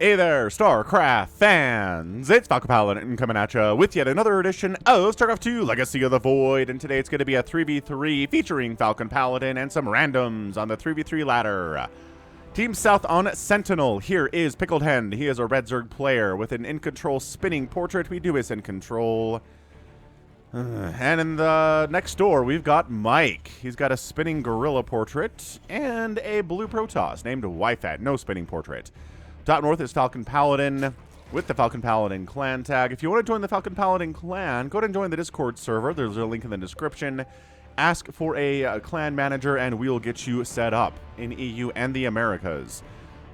Hey there, StarCraft fans! It's Falcon Paladin coming at you with yet another edition of StarCraft 2 Legacy of the Void, and today it's going to be a 3v3 featuring Falcon Paladin and some randoms on the 3v3 ladder. Team South on Sentinel. Here is Pickled Hen. He is a Red Zerg player with an in-control spinning portrait. We do his in control. And in the next door, we've got Mike. He's got a spinning gorilla portrait and a blue Protoss named Wi-Fi. No spinning portrait. Top north is Falcon Paladin with the Falcon Paladin clan tag. If you want to join the Falcon Paladin clan, go ahead and join the Discord server. There's a link in the description. Ask for a clan manager and we'll get you set up in EU and the Americas.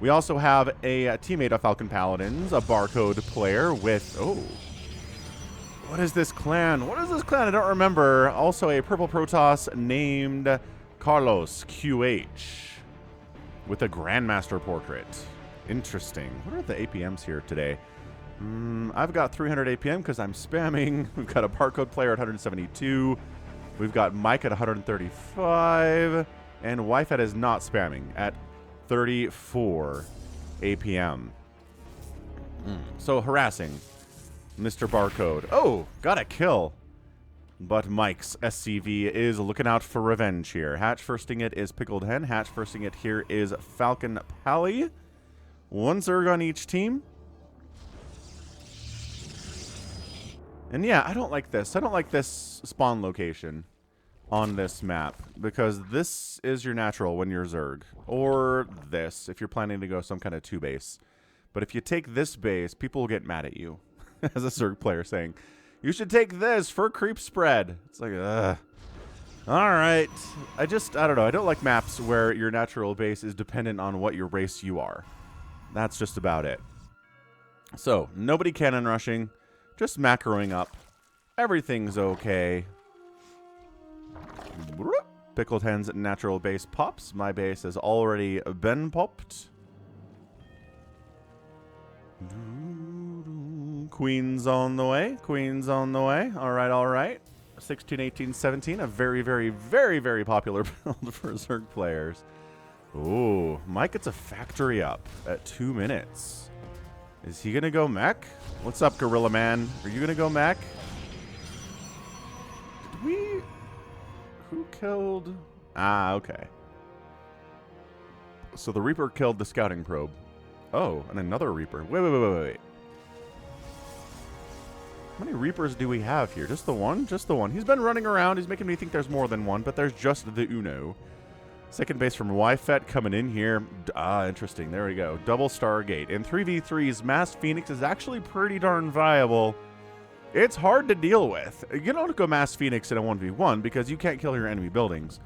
We also have a teammate of Falcon Paladins, a barcode player with... Oh. What is this clan? What is this clan? I don't remember. Also a purple Protoss named Carlos QH with a Grandmaster portrait. Interesting. What are the APMs here today? I've got 300 APM because I'm spamming. We've got a barcode player at 172. We've got Mike at 135. And Wi-Fi is not spamming at 34 APM. So harassing Mr. Barcode. Oh, got a kill. But Mike's SCV is looking out for revenge here. Hatch firsting it is Pickled Hen. Hatch firsting it here is Falcon Pally. One Zerg on each team. And yeah, I don't like this. I don't like this spawn location on this map because this is your natural when you're Zerg. Or this, if you're planning to go some kind of 2-base. But if you take this base, people will get mad at you. As a Zerg player saying, you should take this for creep spread. It's like, ugh. Alright. I don't know. I don't like maps where your natural base is dependent on what your race you are. That's just about it. So, nobody cannon rushing. Just macroing up. Everything's okay. Pickled Hen's natural base pops. My base has already been popped. Queen's on the way. Queen's on the way. Alright, alright. 16, 18, 17. A very, very, very, very popular build for Zerg players. Ooh, Mike gets a factory up at 2 minutes. Is he going to go mech? What's up, Gorilla Man? Are you going to go mech? Did we... Who killed... Ah, okay. So the Reaper killed the scouting probe. Oh, and another Reaper. Wait. How many Reapers do we have here? Just the one? Just the one. He's been running around. He's making me think there's more than one, but there's just the Uno. Second base from Wi-Fi coming in here. Ah, interesting. There we go. Double Stargate. In 3v3s, Mass Phoenix is actually pretty darn viable. It's hard to deal with. You don't go Mass Phoenix in a 1v1 because you can't kill your enemy buildings.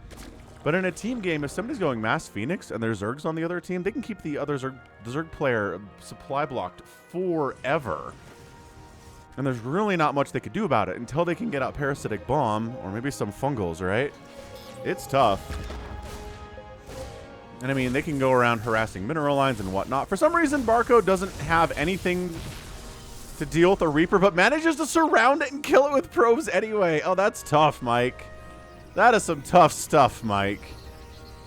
But in a team game, if somebody's going Mass Phoenix and there's Zergs on the other team, they can keep the other Zerg player supply blocked forever. And there's really not much they could do about it until they can get out Parasitic Bomb or maybe some fungals, right? It's tough. And I mean, they can go around harassing mineral lines and whatnot. For some reason, Barcode doesn't have anything to deal with a Reaper, but manages to surround it and kill it with probes anyway. Oh, that's tough, Mike. That is some tough stuff, Mike.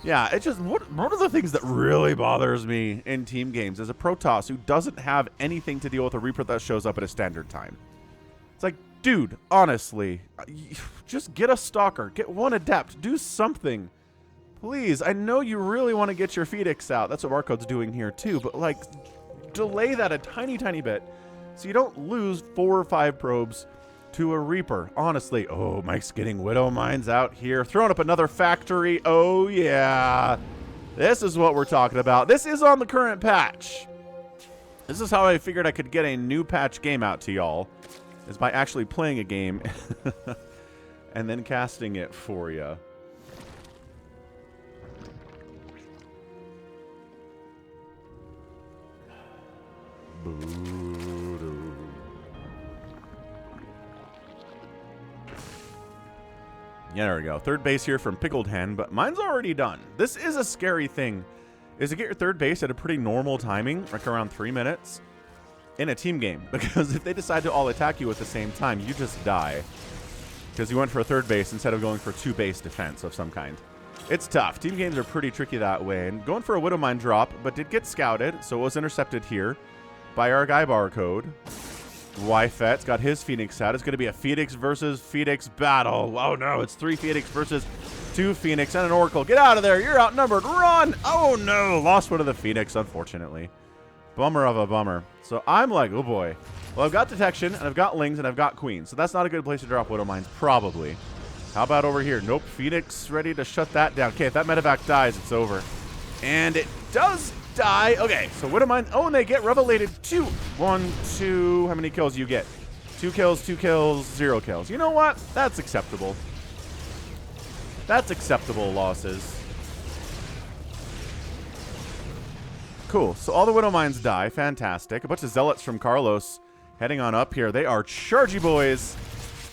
Yeah, it's just, one of the things that really bothers me in team games is a Protoss who doesn't have anything to deal with a Reaper that shows up at a standard time. It's like, dude, honestly, just get a Stalker. Get one Adept. Do something. Please, I know you really want to get your Phoenix out. That's what Barcode's doing here too, but like, delay that a tiny, tiny bit so you don't lose 4 or 5 probes to a Reaper. Honestly, oh, Mike's getting Widow Mines out here. Throwing up another factory. Oh, yeah. This is what we're talking about. This is on the current patch. This is how I figured I could get a new patch game out to y'all, is by actually playing a game and then casting it for you. Yeah, there we go. Third base here from Pickled Hen, but mine's already done. This is a scary thing, is to get your third base at a pretty normal timing, like around 3 minutes, in a team game. Because if they decide to all attack you at the same time, you just die. Because you went for a third base instead of going for 2-base defense of some kind. It's tough. Team games are pretty tricky that way. And going for a Widowmine drop, but did get scouted, so it was intercepted here. by our guy Barcode. Wyfet's got his Phoenix out. It's going to be a Phoenix versus Phoenix battle. Oh no, it's 3 Phoenix versus 2 Phoenix and an Oracle. Get out of there. You're outnumbered. Run. Oh no, lost one of the Phoenix, unfortunately. Bummer of a bummer. So I'm like, oh boy. Well, I've got Detection, and I've got Lings, and I've got Queens. So that's not a good place to drop Widow Mines, probably. How about over here? Nope, Phoenix ready to shut that down. Okay, if that medevac dies, it's over. And it does die. Okay, so Widow Mines. Oh, and they get revelated 2. 1, 2. How many kills you get? 2 kills, 2 kills, 0 kills. You know what? That's acceptable. That's acceptable losses. Cool. So all the Widow Mines die. Fantastic. A bunch of Zealots from Carlos heading on up here. They are chargy boys.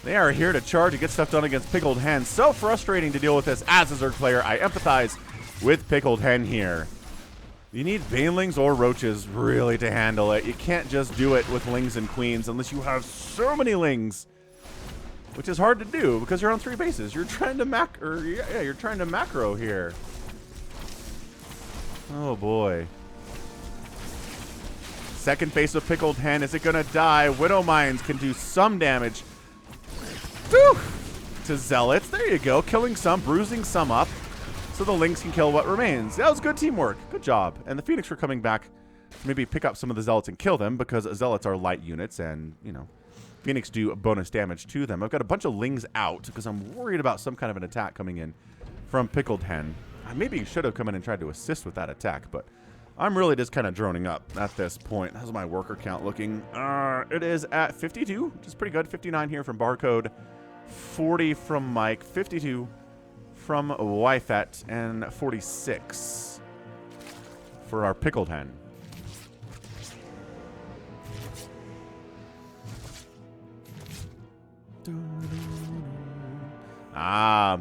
They are here to charge and get stuff done against Pickled Hen. So frustrating to deal with this as a Zerg player. I empathize with Pickled Hen here. You need Banelings or Roaches really to handle it. You can't just do it with Lings and Queens unless you have so many Lings, which is hard to do because you're on 3 bases. You're trying to you're trying to macro here. Oh boy. Second base of Pickled Hen. Is it going to die? Widow Mines can do some damage. Whew! To Zealots. There you go. Killing some, bruising some up. So the Lynx can kill what remains. That was good teamwork. Good job. And the Phoenix were coming back to maybe pick up some of the Zealots and kill them because Zealots are light units and, you know, Phoenix do bonus damage to them. I've got a bunch of Lings out because I'm worried about some kind of an attack coming in from Pickled Hen. I maybe should have come in and tried to assist with that attack, but I'm really just kind of droning up at this point. How's my worker count looking? It is at 52, which is pretty good. 59 here from Barcode, 40 from Mike, 52 from Wyfet, and 46 for our Pickled Hen.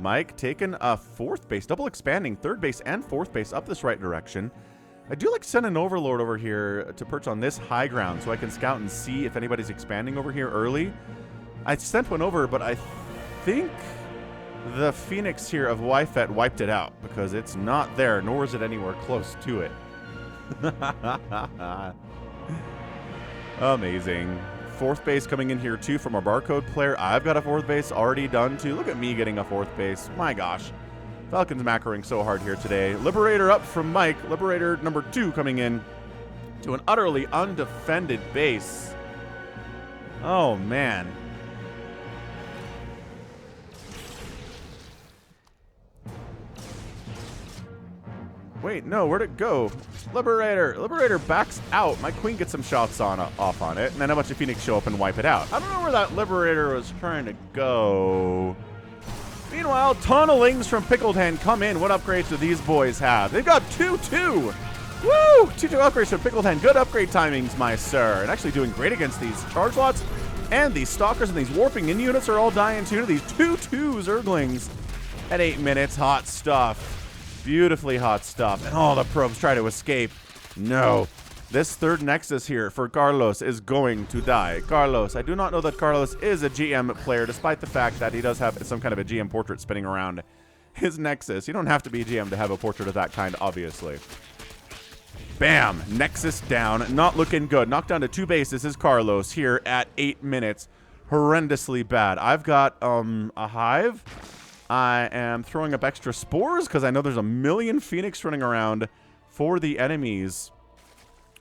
Mike taking a 4th base, double expanding 3rd base and 4th base up this right direction. I do like to send an Overlord over here to perch on this high ground so I can scout and see if anybody's expanding over here early. I sent one over, but I think the Phoenix here of Wyfet wiped it out because it's not there, nor is it anywhere close to it. Amazing. 4th base coming in here too from our Barcode player. I've got a 4th base already done too. Look at me getting a 4th base. My gosh. Falcon's macroing so hard here today. Liberator up from Mike. Liberator number 2 coming in to an utterly undefended base. Oh, man. Wait, no, where'd it go? Liberator. Liberator backs out. My Queen gets some shots off on it, and then a bunch of Phoenix show up and wipe it out. I don't know where that Liberator was trying to go. Meanwhile, ton of Lings from Pickled Hen come in. What upgrades do these boys have? They've got 2-2. Woo! 2-2 upgrades from Pickled Hen. Good upgrade timings, my sir. And actually doing great against these charge lots. And these Stalkers and these Warping In units are all dying too. These 2-2 Zerglings at 8 minutes. Hot stuff. Beautifully hot stuff. And all the probes try to escape. No. This 3rd Nexus here for Carlos is going to die. Carlos, I do not know that Carlos is a GM player, despite the fact that he does have some kind of a GM portrait spinning around his Nexus. You don't have to be a GM to have a portrait of that kind, obviously. Bam! Nexus down. Not looking good. Knocked down to 2 bases is Carlos here at 8 minutes. Horrendously bad. I've got a Hive. I am throwing up extra spores because I know there's a million Phoenix running around for the enemies.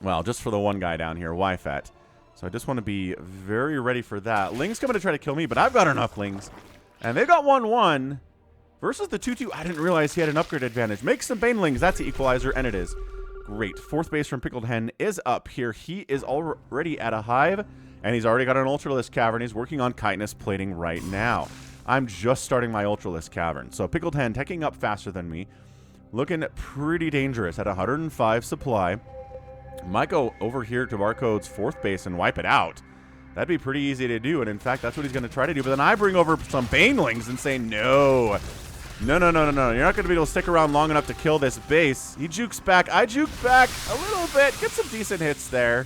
Well, just for the one guy down here, Wyfet. So I just want to be very ready for that. Ling's coming to try to kill me, but I've got enough Lings. And they've got 1-1 versus the 2-2. I didn't realize he had an upgrade advantage. Make some Banelings. That's the equalizer, and it is. Great. 4th base from Pickled Hen is up here. He is already at a Hive, and he's already got an Ultralisk Cavern. He's working on Chitinous Plating right now. I'm just starting my Ultralisk Cavern. So Pickled Hen taking up faster than me. Looking pretty dangerous at 105 supply. Might go over here to Barcode's 4th base and wipe it out. That'd be pretty easy to do, and in fact, that's what he's going to try to do. But then I bring over some Banelings and say, no. No. You're not going to be able to stick around long enough to kill this base. He jukes back. I juke back a little bit. Get some decent hits there.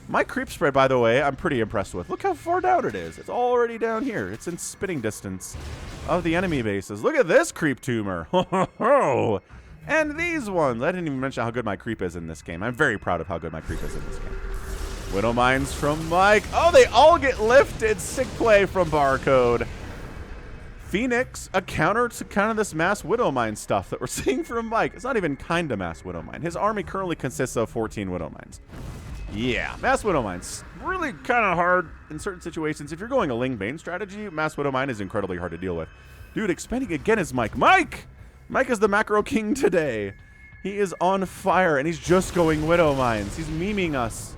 My creep spread, by the way, I'm pretty impressed with. Look how far down it is. It's already down here. It's in spitting distance of the enemy bases. Look at this creep tumor. And these ones. I didn't even mention how good my creep is in this game. I'm very proud of how good my creep is in this game. Widow Mines from Mike. Oh, they all get lifted. Sick play from Barcode. Phoenix, a counter to kind of this mass Widow Mine stuff that we're seeing from Mike. It's not even kind of mass Widow Mine. His army currently consists of 14 Widow Mines. Yeah, mass Widow Mines. Really kind of hard in certain situations. If you're going a Ling Bane strategy, mass Widow Mine is incredibly hard to deal with. Dude, expanding again is Mike. Mike is the macro king today. He is on fire, and he's just going Widow Mines. He's memeing us.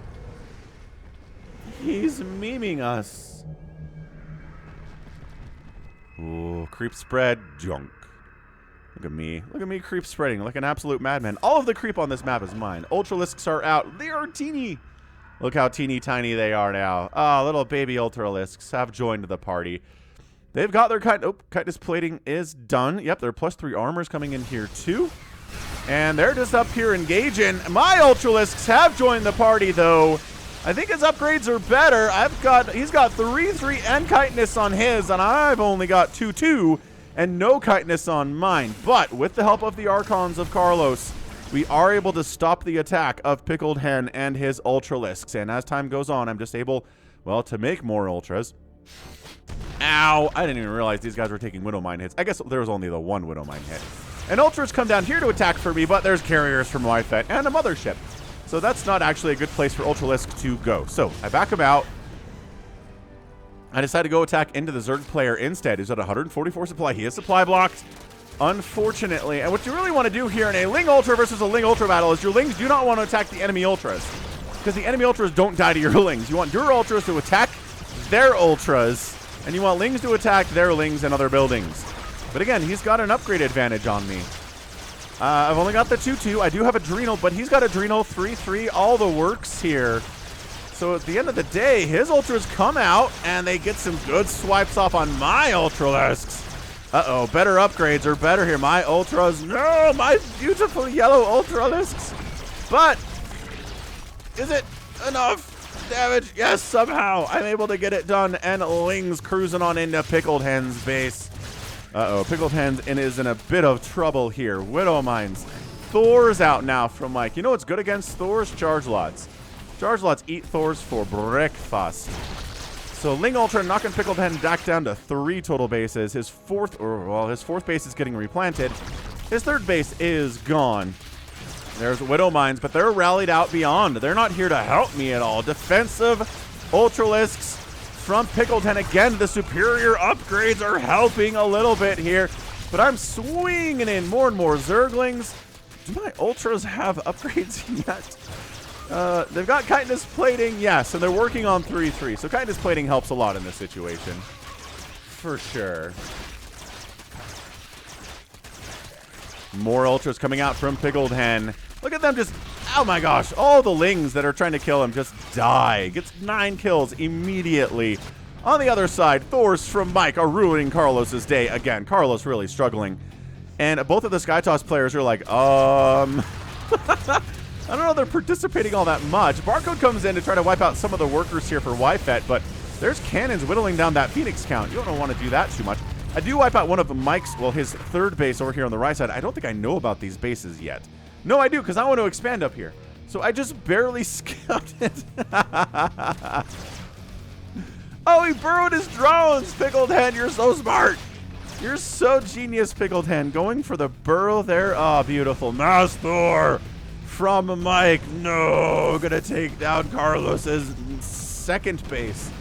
He's memeing us. Ooh, creep spread, junk. Look at me. Look at me creep spreading like an absolute madman. All of the creep on this map is mine. Ultralisks are out. They are teeny. Look how teeny tiny they are now. Ah, little baby Ultralisks have joined the party. They've got their chitinous plating is done. Yep, their +3 armor's coming in here too. And they're just up here engaging. My Ultralisks have joined the party though. I think his upgrades are better. He's got 3-3 and chitinous on his, and I've only got 2-2 and no chitinous on mine. But with the help of the Archons of Carlos, we are able to stop the attack of Pickled Hen and his Ultralisks. And as time goes on, I'm just able, well, to make more Ultras. Ow! I didn't even realize these guys were taking Widow Mine hits. I guess there was only the one Widow Mine hit. And Ultras come down here to attack for me, but there's carriers from Wi-Fi and a mothership. So that's not actually a good place for Ultralisk to go. So I back him out. I decide to go attack into the Zerg player instead. He's at 144 supply. He is supply blocked, unfortunately. And what you really want to do here in a Ling Ultra versus a Ling Ultra battle is your Lings do not want to attack the enemy Ultras, because the enemy Ultras don't die to your Lings. You want your Ultras to attack their Ultras, and you want Lings to attack their Lings and other buildings. But again, he's got an upgrade advantage on me. I've only got the 2-2. I do have Adrenal, but he's got Adrenal 3-3, all the works here. So at the end of the day, his Ultras come out, and they get some good swipes off on my Ultralisks. Uh-oh, better upgrades are better here. My Ultras, no, my beautiful yellow Ultralisks. But is it enough damage? Yes, somehow I'm able to get it done, and Ling's cruising on into Pickled Hen's base. Uh-oh, Pickled Hen is in a bit of trouble here. Widow Mines. Thor's out now from Mike. You know what's good against Thor's? Charge Lots. Charge Lots eat Thors for breakfast. So Ling Ultra knocking Pickled Hen back down to 3 total bases. His fourth base is getting replanted. His third base is gone. There's Widow Mines, but they're rallied out beyond. They're not here to help me at all. Defensive Ultralisks from Pickled Hen. Again, the superior upgrades are helping a little bit here, but I'm swinging in more and more Zerglings. Do my Ultras have upgrades yet? They've got chitinous plating, yes, and they're working on 3-3, so chitinous plating helps a lot in this situation, for sure. More Ultras coming out from Pickled Hen. Look at them just, oh my gosh, all the Lings that are trying to kill him just die. Gets 9 kills immediately. On the other side, Thors from Mike are ruining Carlos's day again. Carlos really struggling. And both of the Skytoss players are like, I don't know, they're participating all that much. Barcode comes in to try to wipe out some of the workers here for YFET, but there's cannons whittling down that Phoenix count. You don't want to do that too much. I do wipe out one of Mike's, well, his third base over here on the right side. I don't think I know about these bases yet. No, I do, because I want to expand up here. So I just barely scouted. Oh, he burrowed his drones. Pickled Hen, you're so smart. You're so genius, Pickled Hen. Going for the burrow there. Oh, beautiful. Mass Thor from Mike. No, gonna take down Carlos's second base.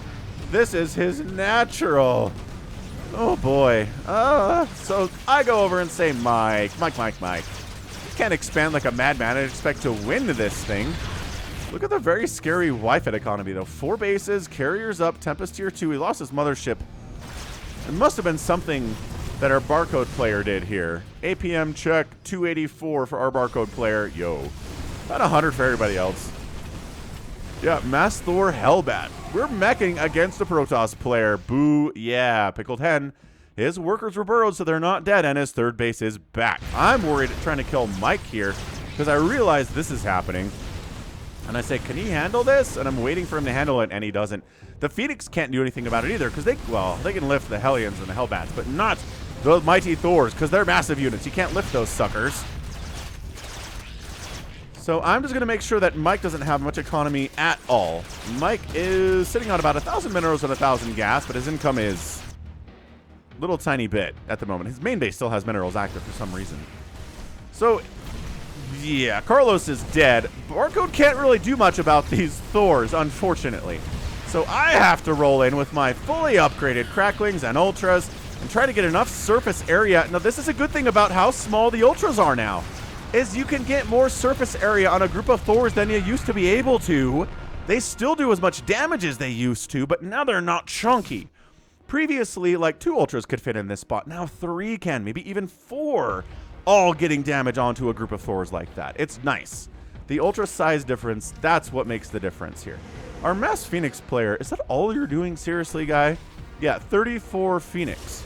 This is his natural. Oh, boy. So I go over and say Mike. Can't expand like a madman and expect to win this thing. Look at the very scary Wi-Fi economy, though. 4 bases, carriers up, Tempest tier 2. He lost his mothership. It must have been something that our Barcode player did here. APM check, 284 for our Barcode player. Yo. About 100 for everybody else. Yeah, Mass Thor Hellbat. We're meching against a Protoss player. Boo, yeah. Pickled Hen. His workers were burrowed, so they're not dead, and his third base is back. I'm worried trying to kill Mike here, because I realize this is happening. And I say, can he handle this? And I'm waiting for him to handle it, and he doesn't. The Phoenix can't do anything about it either, because they can lift the Hellions and the Hellbats, but not the mighty Thors, because they're massive units. You can't lift those suckers. So I'm just going to make sure that Mike doesn't have much economy at all. Mike is sitting on about 1,000 minerals and 1,000 gas, but his income is a little tiny bit at the moment. His main base still has minerals active for some reason. So, yeah, Carlos is dead. Barcode can't really do much about these Thors, unfortunately. So I have to roll in with my fully upgraded Cracklings and Ultras and try to get enough surface area. Now, this is a good thing about how small the Ultras are now, is you can get more surface area on a group of Thors than you used to be able to. They still do as much damage as they used to, but now they're not chunky. Previously, like 2 Ultras could fit in this spot. Now 3 can, maybe even 4, all getting damage onto a group of Thors like that. It's nice. The Ultra size difference, that's what makes the difference here. Our Mass Phoenix player, is that all you're doing? Seriously, guy? Yeah, 34 Phoenix.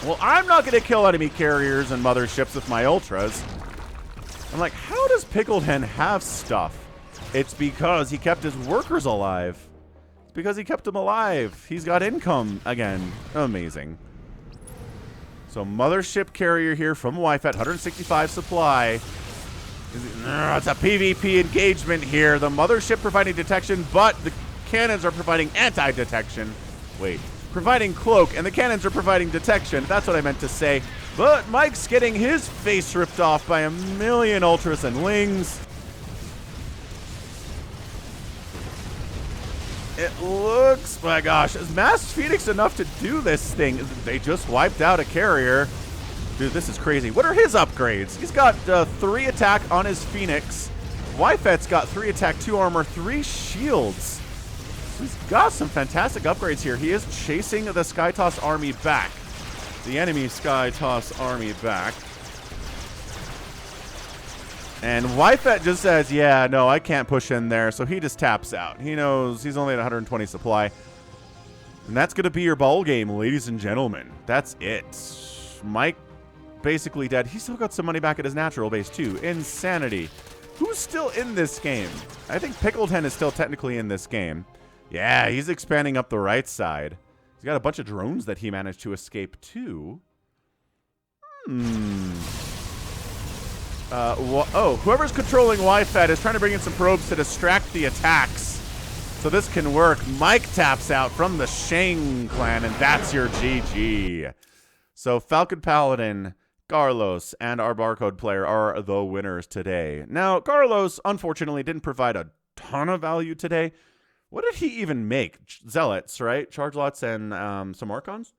Well, I'm not going to kill enemy carriers and motherships with my Ultras. I'm like, how does Pickled Hen have stuff? It's because he kept his workers alive. It's because he kept them alive. He's got income again. Amazing. So mothership carrier here from Wi-Fi, 165 supply. It's a PvP engagement here. The mothership providing detection, but the cannons are providing anti-detection. Wait. Providing cloak, and the cannons are providing detection. That's what I meant to say. But Mike's getting his face ripped off by a million Ultras and Lings. It looks, my gosh, is Mass Phoenix enough to do this thing? They just wiped out a carrier. Dude, this is crazy. What are his upgrades? He's got 3 attack on his Phoenix. Wyfet's got 3 attack, 2 armor, 3 shields. He's got some fantastic upgrades here. He is chasing the Skytoss army back. The enemy Skytoss army back. And Wyfet just says, yeah, no, I can't push in there. So he just taps out. He knows he's only at 120 supply. And that's going to be your ball game, ladies and gentlemen. That's it. Mike basically dead. He's still got some money back at his natural base, too. Insanity. Who's still in this game? I think Pickled Hen is still technically in this game. Yeah, he's expanding up the right side. He's got a bunch of drones that he managed to escape, too. Whoever's controlling Wi-Fi is trying to bring in some probes to distract the attacks. So this can work. Mike taps out from the Shang clan, and that's your GG. So Falcon Paladin, Carlos, and our barcode player are the winners today. Now, Carlos, unfortunately, didn't provide a ton of value today. What did he even make? Zealots, right? Charge lots and some Archons?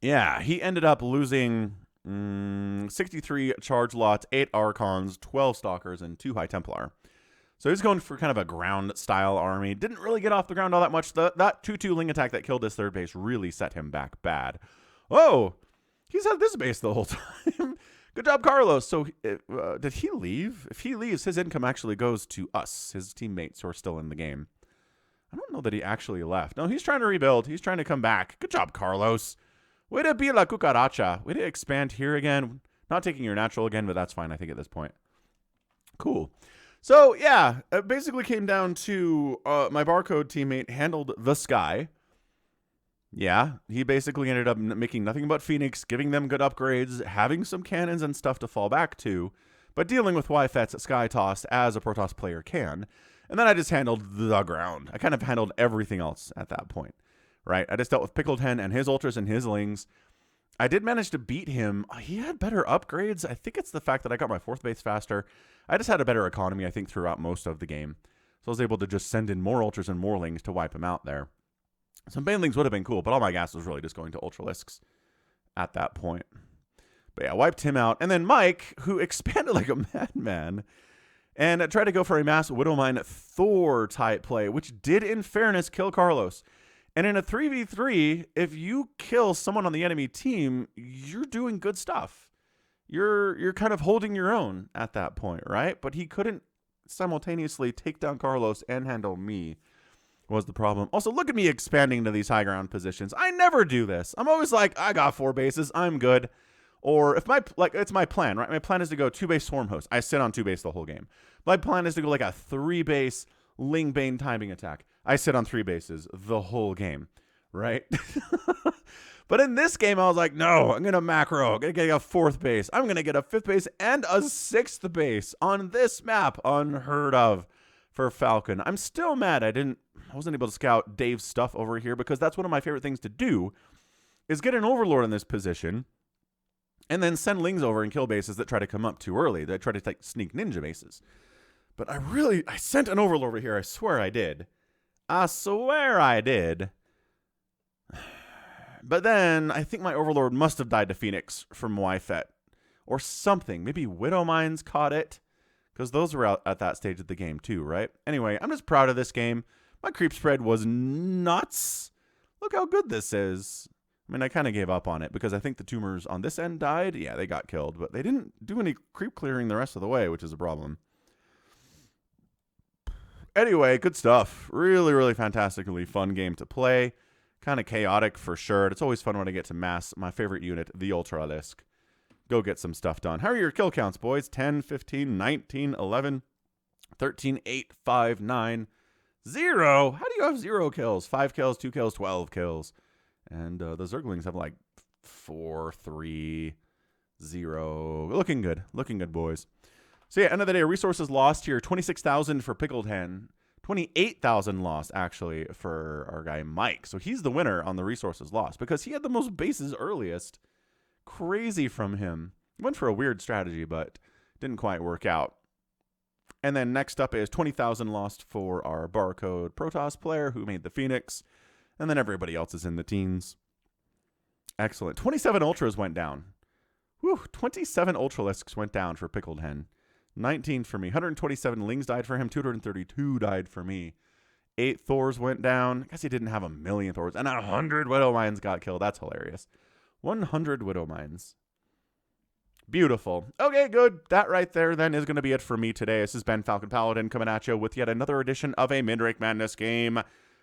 Yeah, he ended up losing 63 charge lots, 8 Archons, 12 Stalkers, and 2 High Templar. So he's going for kind of a ground-style army. Didn't really get off the ground all that much. That 2-2 Ling attack that killed his third base really set him back bad. Oh, he's had this base the whole time. Good job, Carlos. So did he leave? If he leaves, his income actually goes to us, his teammates who are still in the game. I don't know that he actually left. No, he's trying to rebuild. He's trying to come back. Good job, Carlos. Way to be la cucaracha. Way to expand here again. Not taking your natural again, but that's fine, I think, at this point. Cool. So, yeah, it basically came down to my barcode teammate handled the sky. Yeah, he basically ended up making nothing but Phoenix, giving them good upgrades, having some cannons and stuff to fall back to, but dealing with Wyfet's Skytoss as a Protoss player can. And then I just handled the ground. I kind of handled everything else at that point, right? I just dealt with Pickled Hen and his Ultras and his Lings. I did manage to beat him. He had better upgrades. I think it's the fact that I got my 4th base faster. I just had a better economy, I think, throughout most of the game. So I was able to just send in more Ultras and more Lings to wipe him out there. Some Banelings would have been cool, but all my gas was really just going to Ultralisks at that point. But yeah, wiped him out. And then Mike, who expanded like a madman, and tried to go for a mass Widowmine Thor type play, which did, in fairness, kill Carlos. And in a 3v3, if you kill someone on the enemy team, you're doing good stuff. You're kind of holding your own at that point, right? But he couldn't simultaneously take down Carlos and handle me. Was the problem. Also, look at me expanding to these high ground positions. I never do this. I'm always like, I got 4 bases. I'm good. Or if it's my plan, right? My plan is to go 2-base Swarm Host. I sit on 2 base the whole game. My plan is to go like a 3-base Ling Bane timing attack. I sit on 3 bases the whole game, right? But in this game, I was like, no, I'm going to macro. I'm going to get a 4th base. I'm going to get a 5th base and a 6th base on this map. Unheard of for Falcon. I'm still mad I wasn't able to scout Dave's stuff over here, because that's one of my favorite things to do, is get an Overlord in this position and then send Lings over and kill bases that try to come up too early. They try to sneak ninja bases. But I sent an Overlord over here. I swear I did. I swear I did. But then I think my Overlord must have died to Phoenix from Wyfet or something. Maybe Widowmines caught it, because those were out at that stage of the game too, right? Anyway, I'm just proud of this game. My creep spread was nuts. Look how good this is. I mean, I kind of gave up on it because I think the tumors on this end died. Yeah, they got killed, but they didn't do any creep clearing the rest of the way, which is a problem. Anyway, good stuff. Really, really fantastically fun game to play. Kind of chaotic for sure. It's always fun when I get to mass my favorite unit, the Ultralisk. Go get some stuff done. How are your kill counts, boys? 10, 15, 19, 11, 13, 8, 5, 9, 0. How do you have 0 kills? 5 kills, 2 kills, 12 kills. And the Zerglings have like 4, 3, 0. Looking good. Looking good, boys. So yeah, end of the day, resources lost here. 26,000 for Pickled Hen. 28,000 lost, actually, for our guy Mike. So he's the winner on the resources lost because he had the most bases earliest. Crazy from him. Went for a weird strategy, but didn't quite work out. And then next up is 20,000 lost for our Barcode Protoss player who made the Phoenix. And then everybody else is in the teens. Excellent. 27 Ultras went down. Whew, 27 Ultralisks went down for Pickled Hen. 19 for me. 127 Lings died for him. 232 died for me. 8 Thors went down. I guess he didn't have a million Thors. And 100 Widowmines got killed. That's hilarious. 100 Widowmines. Beautiful. Okay, good. That right there then is going to be it for me today. This has been Falcon Paladin coming at you with yet another edition of a Midrank Madness game.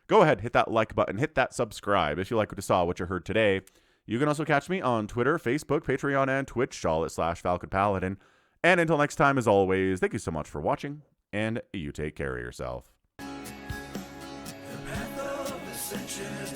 Go ahead, hit that like button, hit that subscribe if you like what you saw, what you heard today. You can also catch me on Twitter, Facebook, Patreon, and Twitch, all at /Falcon Paladin. And until next time, as always, thank you so much for watching, and you take care of yourself. The path of ascension is